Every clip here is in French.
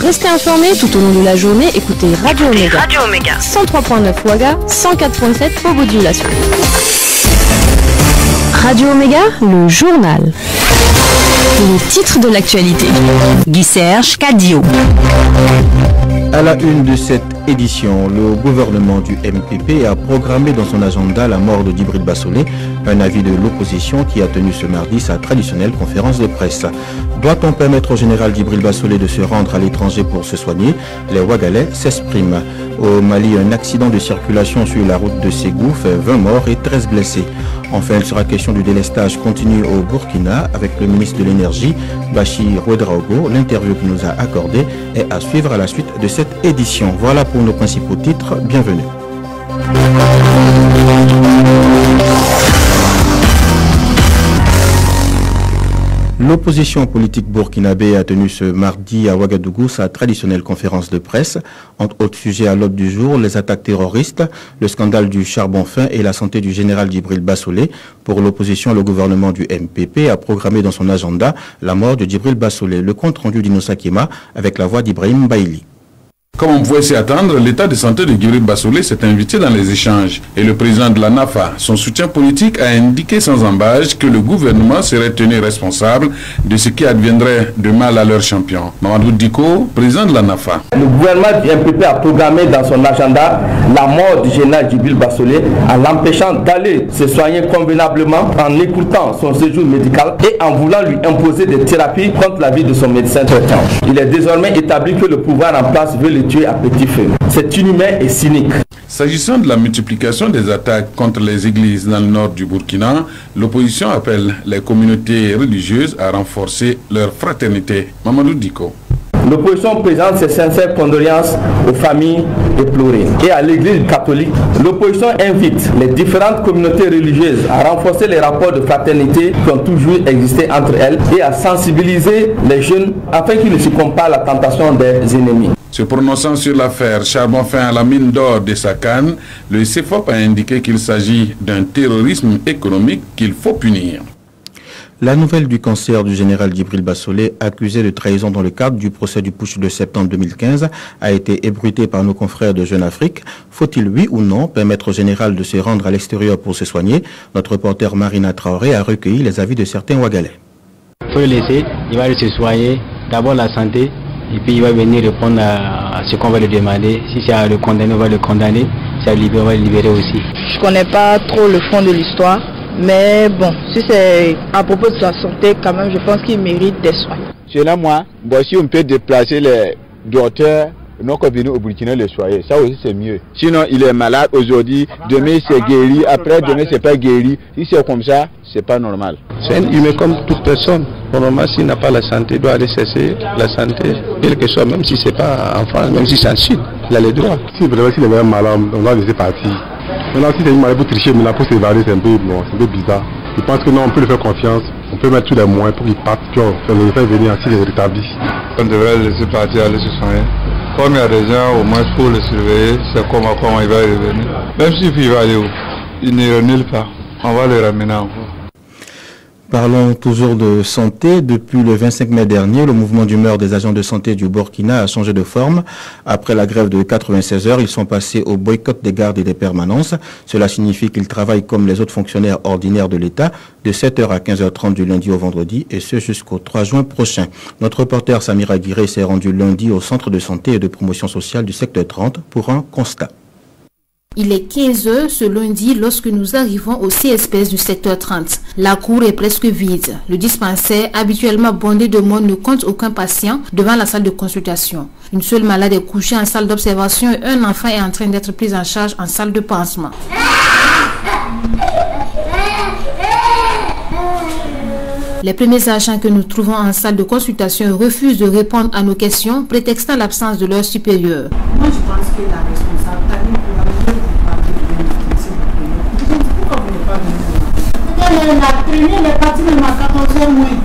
Restez informés tout au long de la journée, écoutez Radio Omega. 103.9 Ouaga, 104.7 Mogodulation. Radio Omega, le journal. Les titres de l'actualité. Guy-Serge Cadio. À la une de cette édition, le gouvernement du MPP a programmé dans son agenda la mort de Djibril Bassolé, un avis de l'opposition qui a tenu ce mardi sa traditionnelle conférence de presse. Doit-on permettre au général Djibril Bassolé de se rendre à l'étranger pour se soigner? Les Ouagalais s'expriment. Au Mali, un accident de circulation sur la route de Ségou fait 20 morts et 13 blessés. Enfin, il sera question du délestage continu au Burkina avec le ministre de l'Énergie, Bachir Ouedraogo. L'interview qu'il nous a accordée est à suivre à la suite de cette édition. Voilà pour nos principaux titres. Bienvenue. L'opposition politique burkinabé a tenu ce mardi à Ouagadougou sa traditionnelle conférence de presse. Entre autres sujets à l'ordre du jour, les attaques terroristes, le scandale du charbon fin et la santé du général Djibril Bassolé. Pour l'opposition, le gouvernement du MPP a programmé dans son agenda la mort de Djibril Bassolé. Le compte rendu d'Inosa Kema avec la voix d'Ibrahim Baïli. Comme on pouvait s'y attendre, l'état de santé de Djibril Bassolé s'est invité dans les échanges. Et le président de la NAFA, son soutien politique, a indiqué sans embâche que le gouvernement serait tenu responsable de ce qui adviendrait de mal à leur champion. Mamadou Diko, président de la NAFA. Le gouvernement du MPP a programmé dans son agenda la mort du général Djibril Bassolé en l'empêchant d'aller se soigner convenablement, en écoutant son séjour médical et en voulant lui imposer des thérapies contre l'avis de son médecin traitant. Il est désormais établi que le pouvoir en place veut le tuer à petit feu. C'est inhumain et cynique. S'agissant de la multiplication des attaques contre les églises dans le nord du Burkina, l'opposition appelle les communautés religieuses à renforcer leur fraternité. Mamadou Diko. L'opposition présente ses sincères condoléances aux familles éplorées. Et à l'église catholique, l'opposition invite les différentes communautés religieuses à renforcer les rapports de fraternité qui ont toujours existé entre elles et à sensibiliser les jeunes afin qu'ils ne succombent pas à la tentation des ennemis. Se prononçant sur l'affaire charbon fin à la mine d'or de Sakane, le CFOP a indiqué qu'il s'agit d'un terrorisme économique qu'il faut punir. La nouvelle du cancer du général Djibril Bassolé, accusé de trahison dans le cadre du procès du putsch de septembre 2015, a été ébruitée par nos confrères de Jeune Afrique. Faut-il, oui ou non, permettre au général de se rendre à l'extérieur pour se soigner? Notre reporter Marina Traoré a recueilli les avis de certains Ouagalais. Il faut le laisser, il va aller se soigner, d'abord la santé, et puis il va venir répondre à ce qu'on va lui demander. Si c'est à le condamner, on va le condamner. Si c'est à le libérer, on va le libérer aussi. Je ne connais pas trop le fond de l'histoire. Mais bon, si c'est à propos de sa santé, quand même, je pense qu'il mérite des soins. Selon moi, si on peut déplacer les docteurs, non qu'on vienne au Burkina le soigner, ça aussi c'est mieux. Sinon, il est malade aujourd'hui, demain c'est guéri, après demain c'est pas guéri. Si c'est comme ça, c'est pas normal. C'est un humain comme toute personne. Normalement, s'il n'a pas la santé, il doit aller chercher la santé, quel que soit, même si c'est pas en France, même si c'est en Chine, il a les droits. Si vraiment s'il est même malade, on va laisser partir. Maintenant, si c'est une maladie pour tricher, mais là, pour s'évader, c'est un peu bizarre. Je pense que non, on peut lui faire confiance. On peut mettre tous les moyens pour qu'il parte, puis on le faire venir s'il est rétabli. On devrait le laisser partir, aller se soigner. Comme il y a des gens, au moins, il faut le surveiller. C'est comment il va revenir. Même s'il va aller où, il ne nulle part. On va le ramener encore. Parlons toujours de santé. Depuis le 25 mai dernier, le mouvement d'humeur des agents de santé du Burkina a changé de forme. Après la grève de 96 heures, ils sont passés au boycott des gardes et des permanences. Cela signifie qu'ils travaillent comme les autres fonctionnaires ordinaires de l'État, de 7h à 15h30 du lundi au vendredi, et ce jusqu'au 3 juin prochain. Notre reporter Samira Guiré s'est rendu lundi au centre de santé et de promotion sociale du secteur 30 pour un constat. Il est 15h ce lundi lorsque nous arrivons au CSPS du secteur 30. La cour est presque vide. Le dispensaire, habituellement bondé de monde, ne compte aucun patient devant la salle de consultation. Une seule malade est couchée en salle d'observation et un enfant est en train d'être pris en charge en salle de pansement. Les premiers agents que nous trouvons en salle de consultation refusent de répondre à nos questions, prétextant l'absence de leur supérieur. Moi, je pense que la responsable, pourquoi vous n'êtes pas venu? La première est partie même à 14h, oui.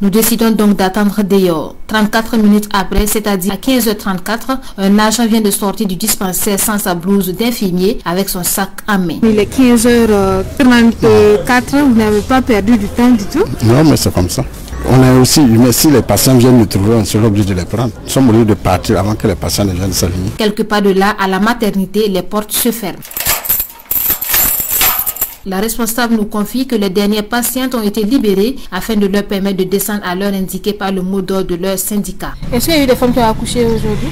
Nous décidons donc d'attendre dehors. 34 minutes après, c'est-à-dire à 15h34, un agent vient de sortir du dispensaire sans sa blouse d'infirmier avec son sac à main. Il est 15h34, vous n'avez pas perdu du temps du tout? Non, mais c'est comme ça. On a aussi, mais si les patients viennent nous trouver, on sera obligé de les prendre. Nous sommes obligés de partir avant que les patients ne viennent s'aligner. Quelque part de là, à la maternité, les portes se ferment. La responsable nous confie que les dernières patientes ont été libérées afin de leur permettre de descendre à l'heure indiquée par le mot d'ordre de leur syndicat. Est-ce qu'il y a eu des femmes qui ont accouché aujourd'hui?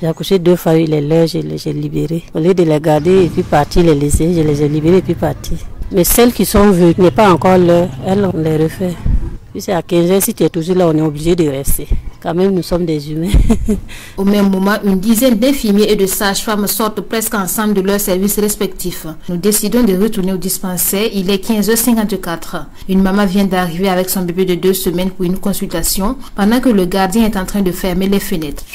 J'ai accouché 2 fois, il est l'heure, je les ai libérées. Au lieu de les garder et puis partir, les laisser, je les ai libérées et puis partir. Mais celles qui sont venues, il n'est pas encore l'heure, elles, on les refait. Puis c'est à 15h, si tu es toujours là, on est obligé de rester. Quand même, nous sommes des humains. Au même moment, une dizaine d'infirmiers et de sages-femmes sortent presque ensemble de leurs services respectifs. Nous décidons de retourner au dispensaire. Il est 15h54. Une maman vient d'arriver avec son bébé de 2 semaines pour une consultation, pendant que le gardien est en train de fermer les fenêtres.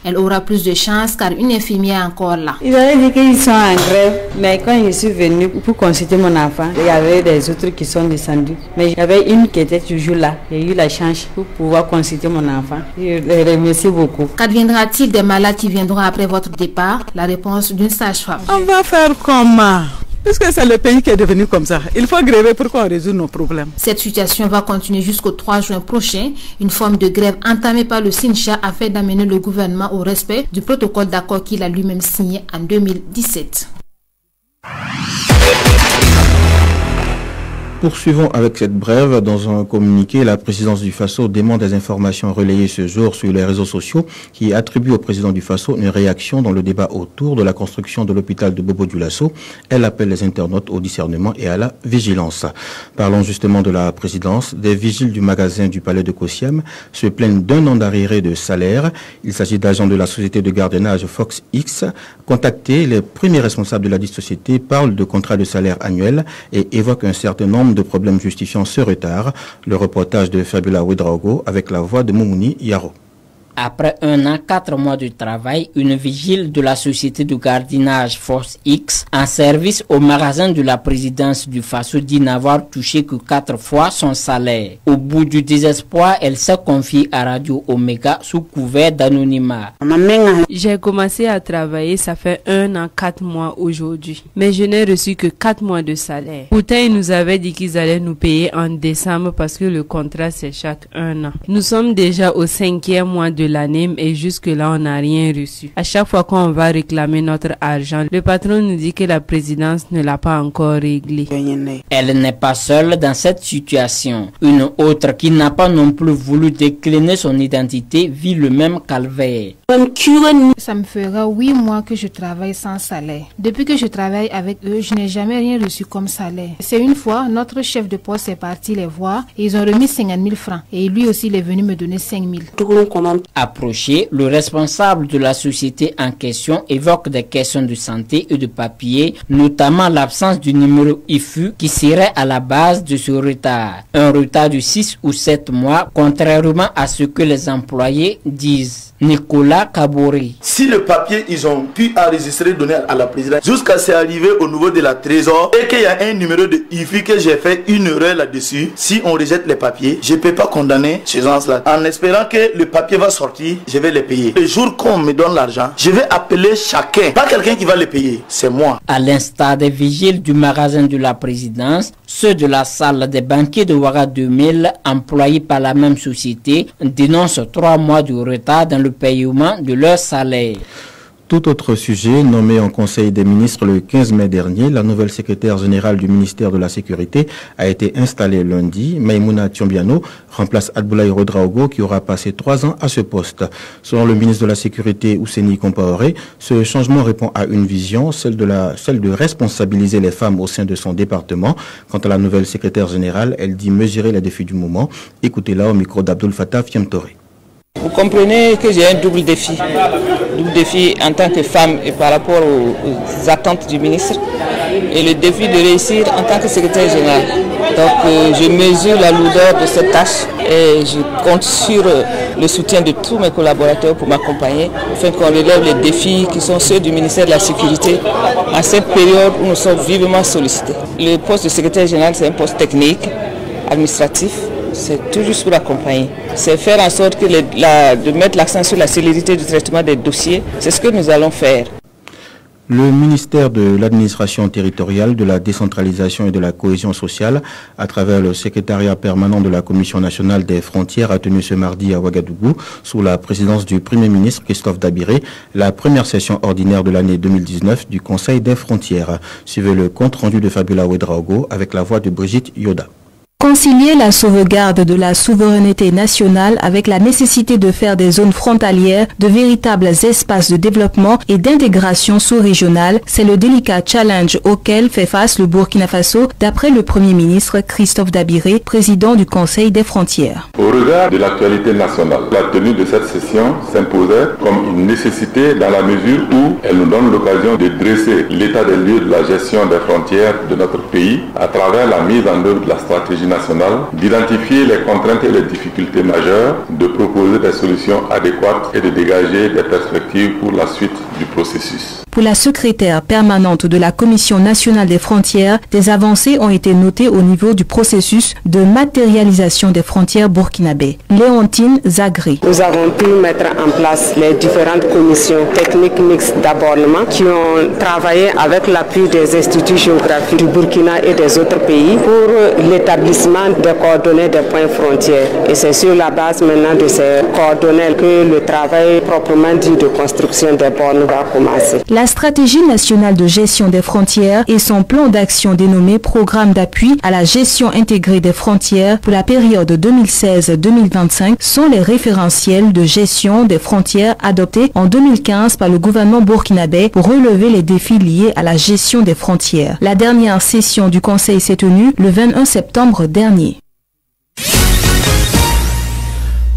Elle aura plus de chance car une infirmière est encore là. Ils avaient dit qu'ils sont en grève, mais quand je suis venue pour consulter mon enfant, il y avait des autres qui sont descendus. Mais il y avait une qui était toujours là. J'ai eu la chance pour pouvoir consulter mon enfant. Je les remercie beaucoup. Qu'adviendra-t-il des malades qui viendront après votre départ? La réponse d'une sage-femme. On va faire comment? Puisque c'est le pays qui est devenu comme ça. Il faut gréver pour qu'on résout nos problèmes. Cette situation va continuer jusqu'au 3 juin prochain. Une forme de grève entamée par le SYNCHA afin d'amener le gouvernement au respect du protocole d'accord qu'il a lui-même signé en 2017. Poursuivons avec cette brève. Dans un communiqué, la présidence du Faso demande des informations relayées ce jour sur les réseaux sociaux qui attribuent au président du Faso une réaction dans le débat autour de la construction de l'hôpital de Bobo-Dioulasso. Elle appelle les internautes au discernement et à la vigilance. Parlons justement de la présidence. Des vigiles du magasin du palais de Kossiam se plaignent d'un an d'arriéré de salaire. Il s'agit d'agents de la société de gardiennage Fox X. Contactés, les premiers responsables de la dite société parlent de contrats de salaire annuels et évoquent un certain nombre de problèmes justifiant ce retard. Le reportage de Fabiola Ouedraogo avec la voix de Moumouni Yaro. Après 1 an, 4 mois de travail, une vigile de la société de gardiennage Force X en service au magasin de la présidence du Faso dit n'avoir touché que 4 fois son salaire. Au bout du désespoir, elle s'est confiée à Radio Omega sous couvert d'anonymat. J'ai commencé à travailler, ça fait 1 an, 4 mois aujourd'hui. Mais je n'ai reçu que 4 mois de salaire. Pourtant, ils nous avaient dit qu'ils allaient nous payer en décembre parce que le contrat c'est chaque 1 an. Nous sommes déjà au 5e mois de l'année et jusque-là, on n'a rien reçu. À chaque fois qu'on va réclamer notre argent, le patron nous dit que la présidence ne l'a pas encore réglé. Elle n'est pas seule dans cette situation. Une autre qui n'a pas non plus voulu décliner son identité vit le même calvaire. Ça me fera 8 mois que je travaille sans salaire. Depuis que je travaille avec eux, je n'ai jamais rien reçu comme salaire. C'est une fois, notre chef de poste est parti les voir et ils ont remis 50 000 francs. Et lui aussi, il est venu me donner 5 000. Approché, le responsable de la société en question évoque des questions de santé et de papier, notamment l'absence du numéro IFU qui serait à la base de ce retard. Un retard de 6 ou 7 mois, contrairement à ce que les employés disent. Nicolas Kabori. Si le papier, ils ont pu enregistrer, donner à la présidence, jusqu'à c'est arrivé au niveau de la trésor et qu'il y a un numéro de IFI que j'ai fait une erreur là-dessus, si on rejette les papiers, je ne peux pas condamner ces gens-là. En espérant que le papier va sortir, je vais les payer. Le jour qu'on me donne l'argent, je vais appeler chacun. Pas quelqu'un qui va les payer, c'est moi. À l'instar des vigiles du magasin de la présidence, ceux de la salle des banquiers de Ouaga 2000, employés par la même société, dénoncent 3 mois de retard dans le paiement de leur salaire. Tout autre sujet, nommé en Conseil des ministres le 15 mai dernier, la nouvelle secrétaire générale du ministère de la Sécurité a été installée lundi. Maïmouna Tiombiano remplace Adboulaye Ouedraogo qui aura passé 3 ans à ce poste. Selon le ministre de la Sécurité Ouseni Compaoré, ce changement répond à une vision, celle de responsabiliser les femmes au sein de son département. Quant à la nouvelle secrétaire générale, elle dit mesurer les défis du moment. Écoutez-la au micro d'Abdoul Fattah Fiemtoré. Vous comprenez que j'ai un double défi en tant que femme et par rapport aux attentes du ministre. et le défi de réussir en tant que secrétaire général. Donc je mesure la lourdeur de cette tâche et je compte sur le soutien de tous mes collaborateurs pour m'accompagner afin qu'on relève les défis qui sont ceux du ministère de la Sécurité à cette période où nous sommes vivement sollicités. Le poste de secrétaire général, c'est un poste technique, administratif. C'est tout juste pour accompagner. C'est faire en sorte que de mettre l'accent sur la célérité du traitement des dossiers. C'est ce que nous allons faire. Le ministère de l'administration territoriale, de la décentralisation et de la cohésion sociale, à travers le secrétariat permanent de la Commission nationale des frontières, a tenu ce mardi à Ouagadougou, sous la présidence du Premier ministre Christophe Dabiré, la première session ordinaire de l'année 2019 du Conseil des frontières. Suivez le compte rendu de Fabiola Ouedraogo avec la voix de Brigitte Yoda. Concilier la sauvegarde de la souveraineté nationale avec la nécessité de faire des zones frontalières de véritables espaces de développement et d'intégration sous-régionale, c'est le délicat challenge auquel fait face le Burkina Faso, d'après le Premier ministre Christophe Dabiré, président du Conseil des frontières. Au regard de l'actualité nationale, la tenue de cette session s'imposait comme une nécessité dans la mesure où elle nous donne l'occasion de dresser l'état des lieux de la gestion des frontières de notre pays à travers la mise en œuvre de la stratégie nationale, d'identifier les contraintes et les difficultés majeures, de proposer des solutions adéquates et de dégager des perspectives pour la suite du processus. Pour la secrétaire permanente de la Commission nationale des frontières, des avancées ont été notées au niveau du processus de matérialisation des frontières burkinabées. Léontine Zagré. Nous avons pu mettre en place les différentes commissions techniques mixtes d'abordement qui ont travaillé avec l'appui des instituts géographiques du Burkina et des autres pays pour l'établissement des coordonnées des points frontières. Et c'est sur la base maintenant de ces coordonnées que le travail proprement dit de construction des bornes va commencer. La stratégie nationale de gestion des frontières et son plan d'action dénommé Programme d'appui à la gestion intégrée des frontières pour la période 2016-2025 sont les référentiels de gestion des frontières adoptés en 2015 par le gouvernement burkinabé pour relever les défis liés à la gestion des frontières. La dernière session du Conseil s'est tenue le 21 septembre dernier.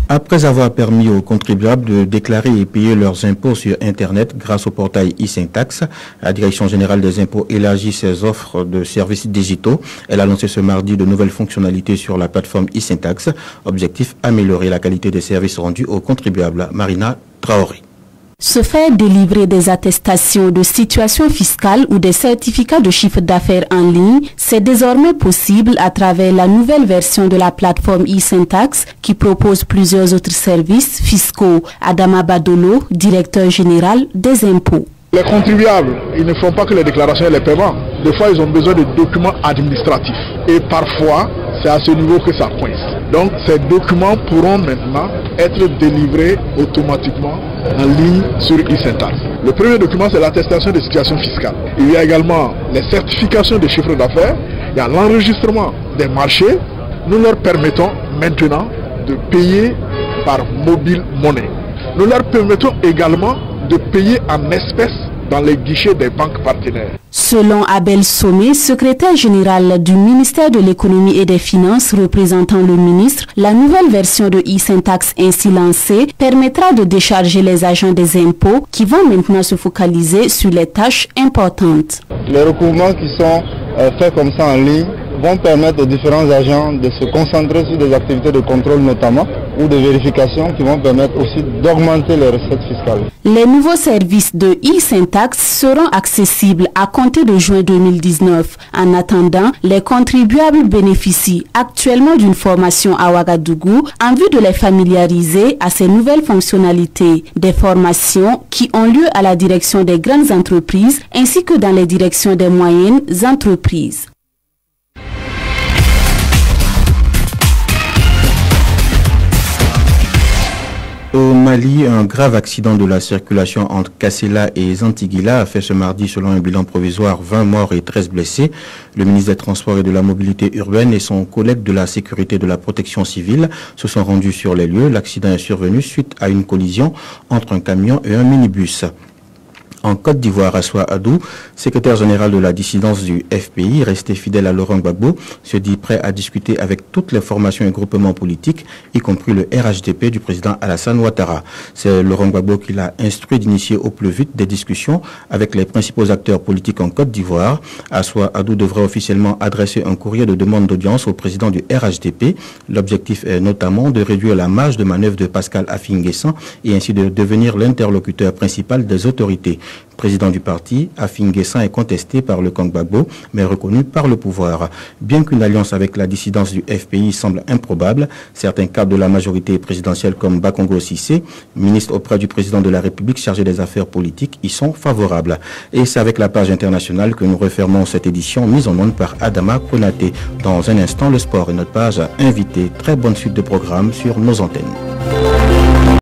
Après avoir permis aux contribuables de déclarer et payer leurs impôts sur Internet grâce au portail e-Syntax, la Direction générale des impôts élargit ses offres de services digitaux. Elle a lancé ce mardi de nouvelles fonctionnalités sur la plateforme e-Syntax. Objectif, améliorer la qualité des services rendus aux contribuables. Marina Traoré. Se faire délivrer des attestations de situation fiscale ou des certificats de chiffre d'affaires en ligne, c'est désormais possible à travers la nouvelle version de la plateforme e-Syntax qui propose plusieurs autres services fiscaux. Adama Badolo, directeur général des impôts. Les contribuables, ils ne font pas que les déclarations et les paiements. Des fois, ils ont besoin de documents administratifs. Et parfois, c'est à ce niveau que ça coince. Donc, ces documents pourront maintenant être délivrés automatiquement en ligne sur e-Syntax. Le premier document, c'est l'attestation de situation fiscale. Il y a également les certifications de chiffre d'affaires. Il y a l'enregistrement des marchés. Nous leur permettons maintenant de payer par mobile monnaie. Nous leur permettons également de payer en espèces dans les guichets des banques partenaires. Selon Abel Somé, secrétaire général du ministère de l'économie et des finances représentant le ministre, la nouvelle version de e-Syntax ainsi lancée permettra de décharger les agents des impôts qui vont maintenant se focaliser sur les tâches importantes. Les recouvrements qui sont faits comme ça en ligne vont permettre aux différents agents de se concentrer sur des activités de contrôle notamment ou de vérification qui vont permettre aussi d'augmenter les recettes fiscales. Les nouveaux services de e-Syntax seront accessibles à compter de juin 2019. En attendant, les contribuables bénéficient actuellement d'une formation à Ouagadougou en vue de les familiariser à ces nouvelles fonctionnalités. Des formations qui ont lieu à la direction des grandes entreprises ainsi que dans les directions des moyennes entreprises. Au Mali, un grave accident de la circulation entre Kassela et Zantiguila a fait ce mardi, selon un bilan provisoire, 20 morts et 13 blessés. Le ministre des Transports et de la Mobilité urbaine et son collègue de la Sécurité et de la Protection civile se sont rendus sur les lieux. L'accident est survenu suite à une collision entre un camion et un minibus. En Côte d'Ivoire, Assoua Adou, secrétaire général de la dissidence du FPI, resté fidèle à Laurent Gbagbo, se dit prêt à discuter avec toutes les formations et groupements politiques, y compris le RHDP du président Alassane Ouattara. C'est Laurent Gbagbo qui l'a instruit d'initier au plus vite des discussions avec les principaux acteurs politiques en Côte d'Ivoire. Assoua Adou devrait officiellement adresser un courrier de demande d'audience au président du RHDP. L'objectif est notamment de réduire la marge de manœuvre de Pascal Affi-N'Guessan et ainsi de devenir l'interlocuteur principal des autorités. Président du parti, Affi-N'Guessan est contesté par le camp Gbagbo, mais reconnu par le pouvoir. Bien qu'une alliance avec la dissidence du FPI semble improbable, certains cadres de la majorité présidentielle comme Bakongo Cissé, ministre auprès du président de la République chargé des affaires politiques, y sont favorables. Et c'est avec la page internationale que nous refermons cette édition mise en onde par Adama Konaté. Dans un instant, le sport et notre page invitée. Très bonne suite de programmes sur nos antennes.